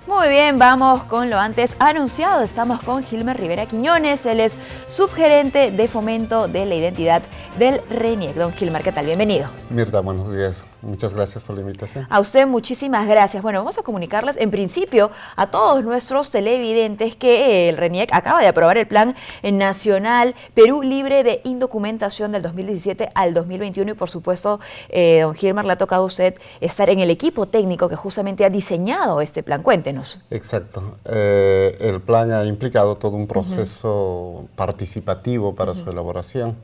Muy bien, vamos con lo antes anunciado. Estamos con Gilmer Rivera Quiñones, él es subgerente de fomento de la identidad del RENIEC. Don Gilmer, ¿qué tal? Bienvenido. Mirta, buenos días. Muchas gracias por la invitación. A usted muchísimas gracias. Bueno, vamos a comunicarles en principio a todos nuestros televidentes que el RENIEC acaba de aprobar el Plan Nacional Perú Libre de Indocumentación del 2017 al 2021 y por supuesto, don Gilmer, le ha tocado a usted estar en el equipo técnico que justamente ha diseñado este plan. Cuéntenos. Exacto. El plan ha implicado todo un proceso participativo para su elaboración.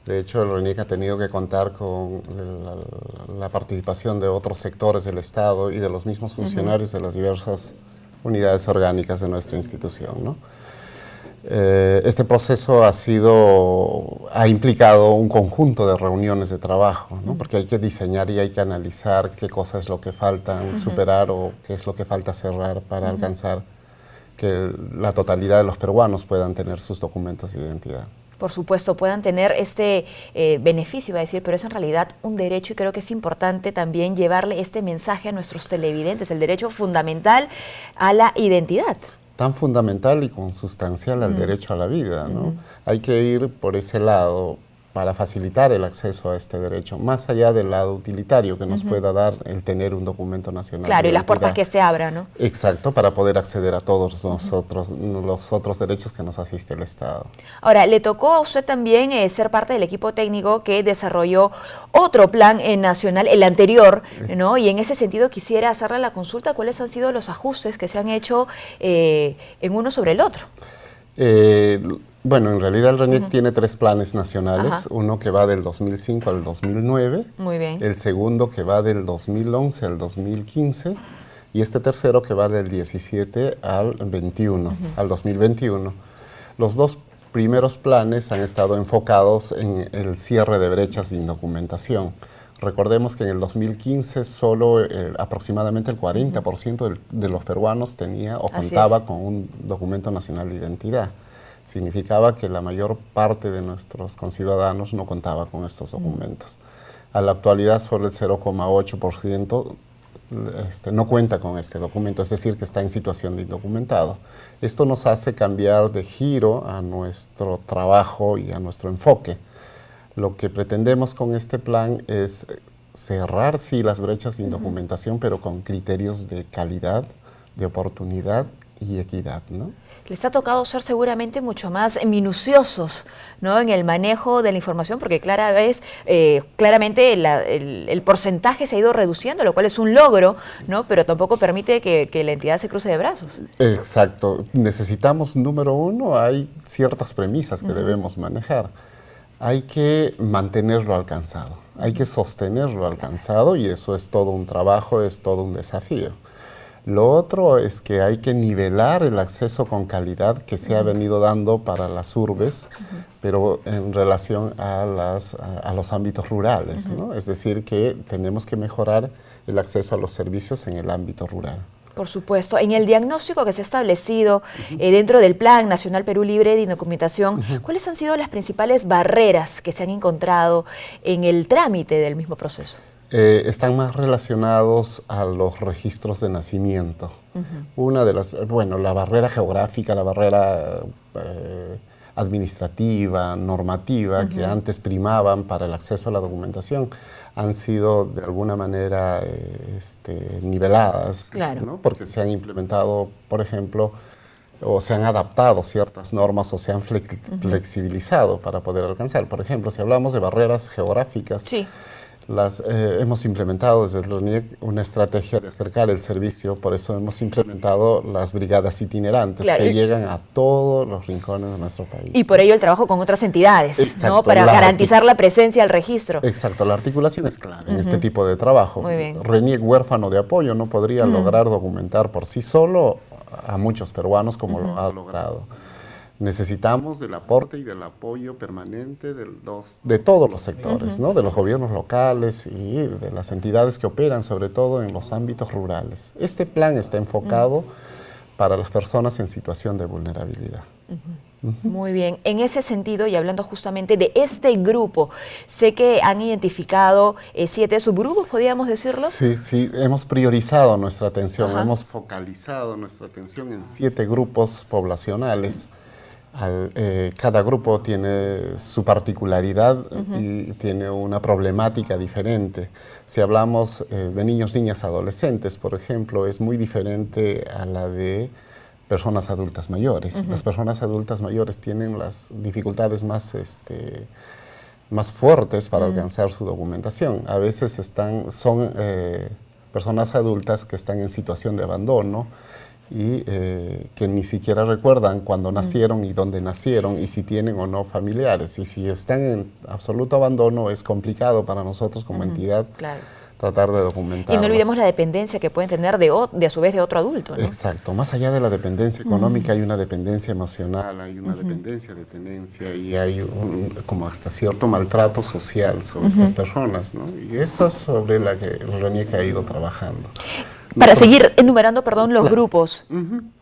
De hecho, el RENIEC ha tenido que contar con la participación de otros sectores del Estado y de los mismos funcionarios de las diversas unidades orgánicas de nuestra institución, ¿no? Este proceso ha implicado un conjunto de reuniones de trabajo, ¿no? Porque hay que diseñar y hay que analizar qué cosas es lo que faltan superar o qué es lo que falta cerrar para alcanzar que la totalidad de los peruanos puedan tener sus documentos de identidad. Por supuesto, puedan tener este beneficio, iba a decir, pero es en realidad un derecho y creo que es importante también llevarle este mensaje a nuestros televidentes, el derecho fundamental a la identidad. Tan fundamental y consustancial al derecho a la vida, ¿no? Hay que ir por ese lado para facilitar el acceso a este derecho, más allá del lado utilitario que nos pueda dar el tener un documento nacional. Claro, y las puertas que se abran, ¿no? Exacto, para poder acceder a todos los otros derechos que nos asiste el Estado. Ahora, le tocó a usted también ser parte del equipo técnico que desarrolló otro plan nacional, el anterior, ¿no? Y en ese sentido quisiera hacerle la consulta, ¿cuáles han sido los ajustes que se han hecho en uno sobre el otro? Bueno, en realidad el RENIEC tiene 3 planes nacionales, uno que va del 2005 al 2009, muy bien, el segundo que va del 2011 al 2015 y este tercero que va del 17 al 2021. Los 2 primeros planes han estado enfocados en el cierre de brechas de indocumentación. Recordemos que en el 2015 solo aproximadamente el 40% de los peruanos tenía o contaba con un documento nacional de identidad. Significaba que la mayor parte de nuestros conciudadanos no contaba con estos documentos. A la actualidad solo el 0,8% no cuenta con este documento, es decir, que está en situación de indocumentado. Esto nos hace cambiar de giro a nuestro trabajo y a nuestro enfoque. Lo que pretendemos con este plan es cerrar, sí, las brechas de indocumentación, pero con criterios de calidad, de oportunidad y equidad, ¿no? Les ha tocado ser seguramente mucho más minuciosos, ¿no?, en el manejo de la información, porque claramente el porcentaje se ha ido reduciendo, lo cual es un logro, ¿no?, pero tampoco permite que la entidad se cruce de brazos. Exacto. Necesitamos, número uno, hay ciertas premisas que debemos manejar. Hay que mantenerlo alcanzado, hay que sostenerlo alcanzado y eso es todo un trabajo, es todo un desafío. Lo otro es que hay que nivelar el acceso con calidad que se ha venido dando para las urbes, pero en relación a los ámbitos rurales, ¿no? Es decir, que tenemos que mejorar el acceso a los servicios en el ámbito rural. Por supuesto. En el diagnóstico que se ha establecido dentro del Plan Nacional Perú Libre de Indocumentación, ¿cuáles han sido las principales barreras que se han encontrado en el trámite del mismo proceso? Están más relacionados a los registros de nacimiento. Una de las, bueno, la barrera geográfica, la barrera administrativa, normativa, que antes primaban para el acceso a la documentación, han sido de alguna manera niveladas, claro, ¿no? Porque se han implementado, por ejemplo, o se han adaptado ciertas normas o se han flexibilizado para poder alcanzar. Por ejemplo, si hablamos de barreras geográficas, sí, hemos implementado desde el RENIEC una estrategia de acercar el servicio, por eso hemos implementado las brigadas itinerantes, claro, que llegan a todos los rincones de nuestro país. Y por ello el trabajo con otras entidades, exacto, ¿no?, para garantizar la presencia del registro. Exacto, la articulación es clave en este tipo de trabajo. Muy bien. RENIEC huérfano de apoyo no podría lograr documentar por sí solo a muchos peruanos como lo ha logrado. Necesitamos del aporte y del apoyo permanente de todos los sectores, ¿no?, de los gobiernos locales y de las entidades que operan sobre todo en los ámbitos rurales. Este plan está enfocado para las personas en situación de vulnerabilidad. Muy bien. En ese sentido, y hablando justamente de este grupo, sé que han identificado 7 subgrupos, ¿podríamos decirlo? Sí, sí, hemos priorizado nuestra atención, Ajá. hemos focalizado nuestra atención en 7 grupos poblacionales. Cada grupo tiene su particularidad y tiene una problemática diferente. Si hablamos de niños, niñas, adolescentes, por ejemplo, es muy diferente a la de personas adultas mayores. Las personas adultas mayores tienen las dificultades más fuertes para alcanzar su documentación. A veces son personas adultas que están en situación de abandono y que ni siquiera recuerdan cuándo nacieron y dónde nacieron y si tienen o no familiares. Y si están en absoluto abandono, es complicado para nosotros como entidad tratar de documentar. Y no olvidemos la dependencia que pueden tener de a su vez de otro adulto, ¿no? Exacto. Más allá de la dependencia económica, hay una dependencia emocional, hay una dependencia de tenencia y hay como hasta cierto maltrato social sobre estas personas, ¿no? Y eso es sobre la que el RENIEC ha ido trabajando. Para seguir enumerando, perdón, los grupos.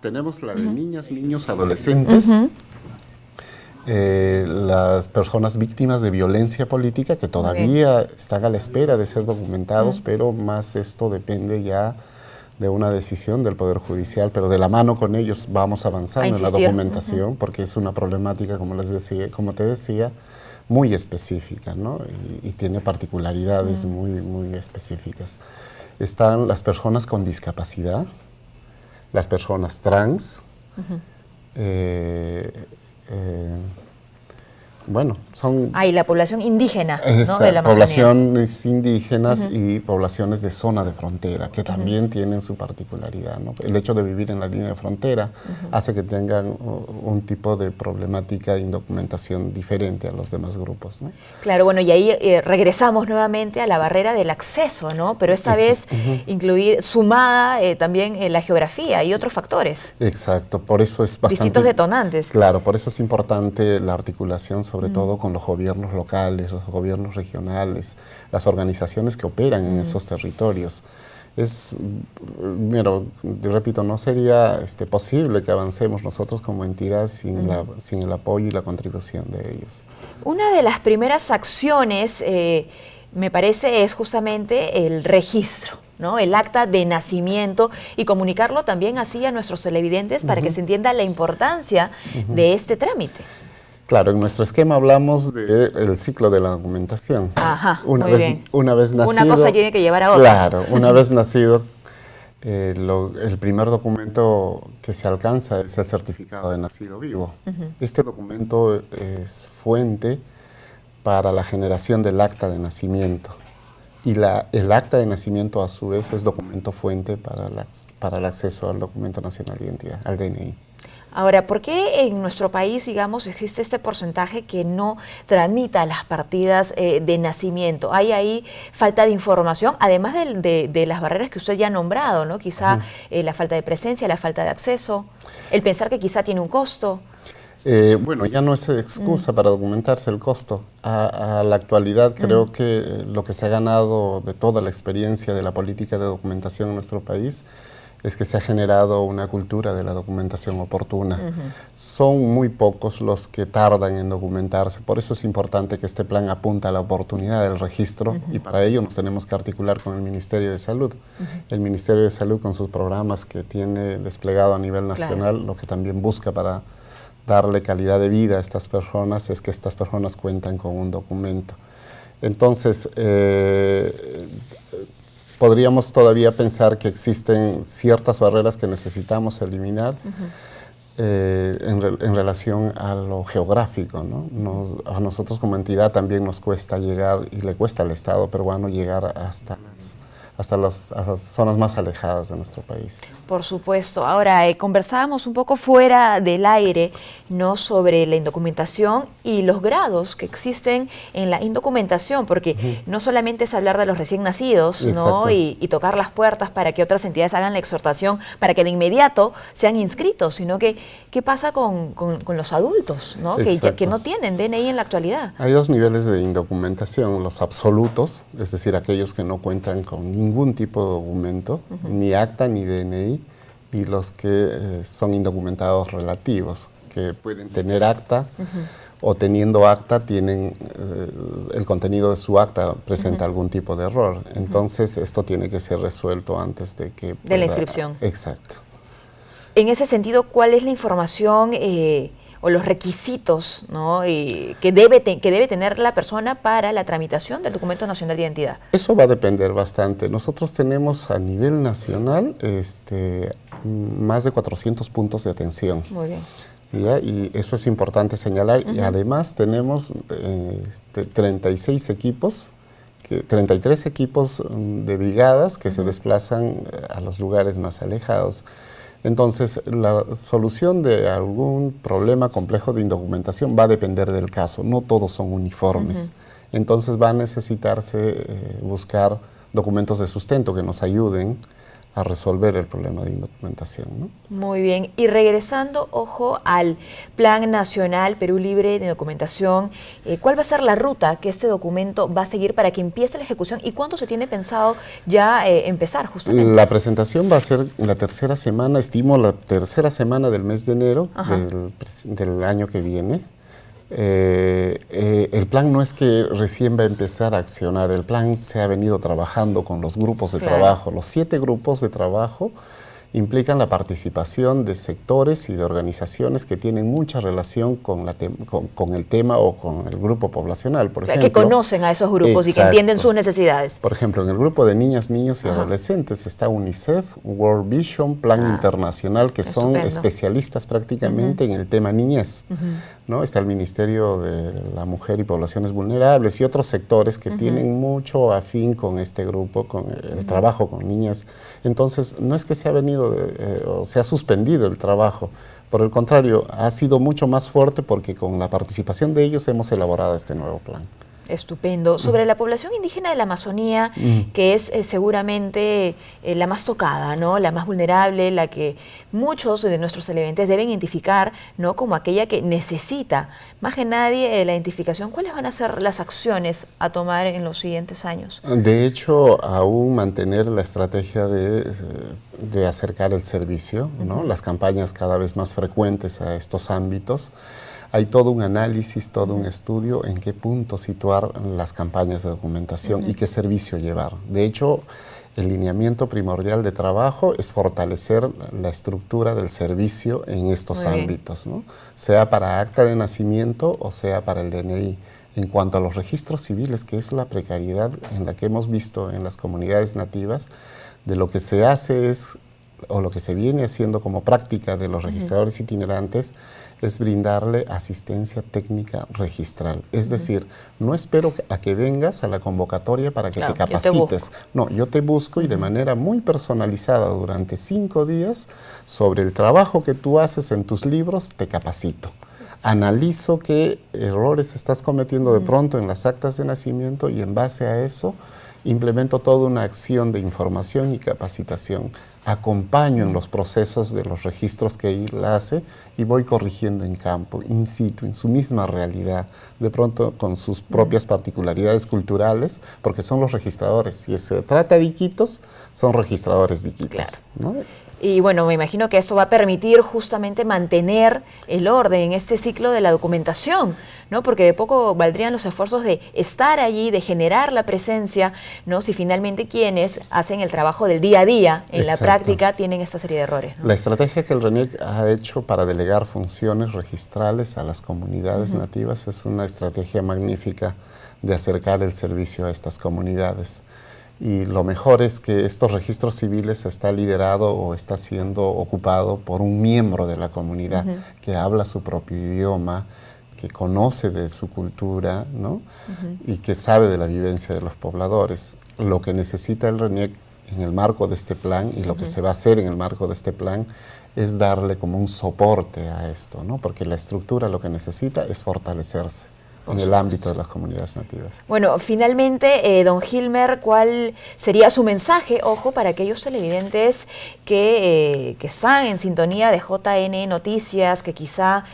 Tenemos la de niñas, niños, adolescentes, las personas víctimas de violencia política que todavía están a la espera de ser documentados, pero más esto depende ya de una decisión del Poder Judicial, pero de la mano con ellos vamos avanzando en la documentación, porque es una problemática, como te decía, muy específica, ¿no? Y tiene particularidades muy específicas. Están las personas con discapacidad, las personas trans, bueno, son... y la población indígena, ¿no? De la Amazonía. Poblaciones indígenas y poblaciones de zona de frontera, que también tienen su particularidad, ¿no? El hecho de vivir en la línea de frontera hace que tengan un tipo de problemática e indocumentación diferente a los demás grupos, ¿no? Claro, bueno, y ahí regresamos nuevamente a la barrera del acceso, ¿no? Pero esta vez sumada también la geografía y otros factores. Exacto, por eso es bastante... Distintos detonantes. Claro, por eso es importante la articulación sobre todo con los gobiernos locales, los gobiernos regionales, las organizaciones que operan en esos territorios. Repito, no sería posible que avancemos nosotros como entidad sin el apoyo y la contribución de ellos. Una de las primeras acciones, me parece, es justamente el registro, ¿no? El acta de nacimiento, y comunicarlo también así a nuestros televidentes para que se entienda la importancia de este trámite. Claro, en nuestro esquema hablamos del ciclo de la documentación. Ajá, Una vez nacido... Una cosa tiene que llevar a otra. Claro, una vez nacido, el primer documento que se alcanza es el certificado de nacido vivo. Este documento es fuente para la generación del acta de nacimiento. Y el acta de nacimiento, a su vez, es documento fuente para el acceso al documento nacional de identidad, al DNI. Ahora, ¿por qué en nuestro país, digamos, existe este porcentaje que no tramita las partidas de nacimiento? ¿Hay ahí falta de información, además de las barreras que usted ya ha nombrado, ¿no? Quizá la falta de presencia, la falta de acceso, el pensar que quizá tiene un costo? Bueno, ya no es excusa para documentarse el costo. A la actualidad creo que lo que se ha ganado de toda la experiencia de la política de documentación en nuestro país es que se ha generado una cultura de la documentación oportuna. Son muy pocos los que tardan en documentarse, por eso es importante que este plan apunta a la oportunidad del registro y para ello nos tenemos que articular con el Ministerio de Salud. El Ministerio de Salud, con sus programas que tiene desplegado a nivel nacional, lo que también busca para darle calidad de vida a estas personas es que estas personas cuentan con un documento. Entonces, podríamos todavía pensar que existen ciertas barreras que necesitamos eliminar en relación a lo geográfico, ¿no? A nosotros como entidad también nos cuesta llegar, y le cuesta al Estado peruano llegar hasta las zonas más alejadas de nuestro país. Por supuesto. Ahora, conversábamos un poco fuera del aire, ¿no?, sobre la indocumentación y los grados que existen en la indocumentación, porque no solamente es hablar de los recién nacidos, ¿no?, y tocar las puertas para que otras entidades hagan la exhortación para que de inmediato sean inscritos, sino que ¿qué pasa con los adultos, ¿no?, que no tienen DNI en la actualidad? Hay dos niveles de indocumentación, los absolutos, es decir, aquellos que no cuentan con ningún tipo de documento, ni acta ni DNI, y los que son indocumentados relativos, que pueden tener acta o teniendo acta tienen el contenido de su acta presenta algún tipo de error. Entonces esto tiene que ser resuelto antes de que de la inscripción. Exacto. En ese sentido, ¿cuál es la información o los requisitos, ¿no?, que debe tener la persona para la tramitación del documento nacional de identidad? Eso va a depender bastante. Nosotros tenemos a nivel nacional más de 400 puntos de atención. Muy bien. ¿Ya? Y eso es importante señalar. Y además tenemos 36 equipos, 33 equipos de brigadas que se desplazan a los lugares más alejados. Entonces, la solución de algún problema complejo de indocumentación va a depender del caso. No todos son uniformes. Entonces, va a necesitarse buscar documentos de sustento que nos ayuden a resolver el problema de indocumentación, ¿no? Muy bien. Y regresando, ojo, al Plan Nacional Perú Libre de Documentación, ¿cuál va a ser la ruta que este documento va a seguir para que empiece la ejecución y cuándo se tiene pensado ya empezar justamente? La presentación va a ser la tercera semana, estimo la tercera semana del mes de enero del año que viene. El plan no es que recién va a empezar a accionar, el plan se ha venido trabajando con los grupos de trabajo. Los 7 grupos de trabajo implican la participación de sectores y de organizaciones que tienen mucha relación con el tema o con el grupo poblacional. Por ejemplo, que conocen a esos grupos y que entienden sus necesidades. Por ejemplo, en el grupo de niñas, niños y adolescentes está UNICEF, World Vision, Plan Internacional, que son especialistas prácticamente en el tema niñez. ¿No? Está el Ministerio de la Mujer y Poblaciones Vulnerables y otros sectores que tienen mucho afín con este grupo, con el trabajo con niñas. Entonces, no es que se ha venido o se ha suspendido el trabajo, por el contrario, ha sido mucho más fuerte porque con la participación de ellos hemos elaborado este nuevo plan. Estupendo. Sobre la población indígena de la Amazonía, que es seguramente la más tocada, ¿no?, la más vulnerable, la que muchos de nuestros televidentes deben identificar, ¿no?, como aquella que necesita, más que nadie, la identificación. ¿Cuáles van a ser las acciones a tomar en los siguientes años? De hecho, aún mantener la estrategia de acercar el servicio, ¿no?, las campañas cada vez más frecuentes a estos ámbitos. Hay todo un análisis, todo un estudio en qué punto situar las campañas de documentación y qué servicio llevar. De hecho, el lineamiento primordial de trabajo es fortalecer la estructura del servicio en estos ámbitos, ¿no? Sea para acta de nacimiento o sea para el DNI. En cuanto a los registros civiles, que es la precariedad en la que hemos visto en las comunidades nativas, de lo que se hace es, o lo que se viene haciendo como práctica de los registradores itinerantes, es brindarle asistencia técnica registral. Es decir, no espero a que vengas a la convocatoria para que te capacites. No, yo te busco y de manera muy personalizada durante 5 días sobre el trabajo que tú haces en tus libros, te capacito. Analizo qué errores estás cometiendo de pronto en las actas de nacimiento y en base a eso implemento toda una acción de información y capacitación. Acompaño en los procesos de los registros que él hace y voy corrigiendo en campo, in situ, en su misma realidad, de pronto con sus propias particularidades culturales, porque son los registradores. Si se trata de iquitos, son registradores de iquitos, ¿no? Y bueno, me imagino que esto va a permitir justamente mantener el orden en este ciclo de la documentación, ¿no? Porque de poco valdrían los esfuerzos de estar allí, de generar la presencia, ¿no?, si finalmente quienes hacen el trabajo del día a día en la práctica tienen esta serie de errores, ¿no? La estrategia que el RENIEC ha hecho para delegar funciones registrales a las comunidades nativas es una estrategia magnífica de acercar el servicio a estas comunidades. Y lo mejor es que estos registros civiles está liderado o está siendo ocupado por un miembro de la comunidad que habla su propio idioma, que conoce de su cultura, ¿no? Y que sabe de la vivencia de los pobladores. Lo que necesita el RENIEC en el marco de este plan y lo que se va a hacer en el marco de este plan es darle como un soporte a esto, ¿no? Porque la estructura lo que necesita es fortalecerse en el ámbito de las comunidades nativas. Bueno, finalmente, don Gilmer, ¿cuál sería su mensaje, ojo, para aquellos televidentes que están en sintonía de JN Noticias, que quizá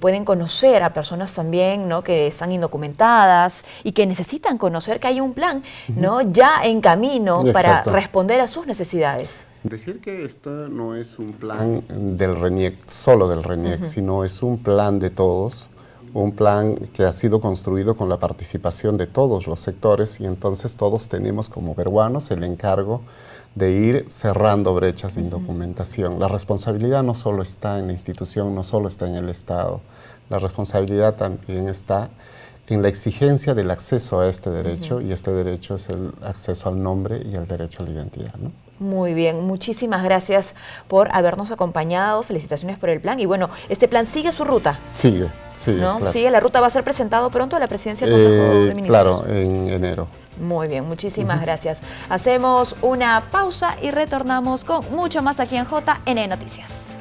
pueden conocer a personas también, ¿no?, que están indocumentadas y que necesitan conocer que hay un plan, ¿no?, ya en camino para responder a sus necesidades? Decir que esto no es un plan del RENIEC, solo del RENIEC, sino es un plan de todos, un plan que ha sido construido con la participación de todos los sectores, y entonces todos tenemos como peruanos el encargo de ir cerrando brechas de indocumentación. La responsabilidad no solo está en la institución, no solo está en el Estado, la responsabilidad también está en la exigencia del acceso a este derecho, y este derecho es el acceso al nombre y el derecho a la identidad, ¿no? Muy bien, muchísimas gracias por habernos acompañado, felicitaciones por el plan, y bueno, este plan sigue su ruta. Sigue, ¿No? claro. Sigue la ruta, va a ser presentado pronto a la presidencia del Consejo de Ministros. Claro, en enero. Muy bien, muchísimas gracias. Hacemos una pausa y retornamos con mucho más aquí en JN Noticias.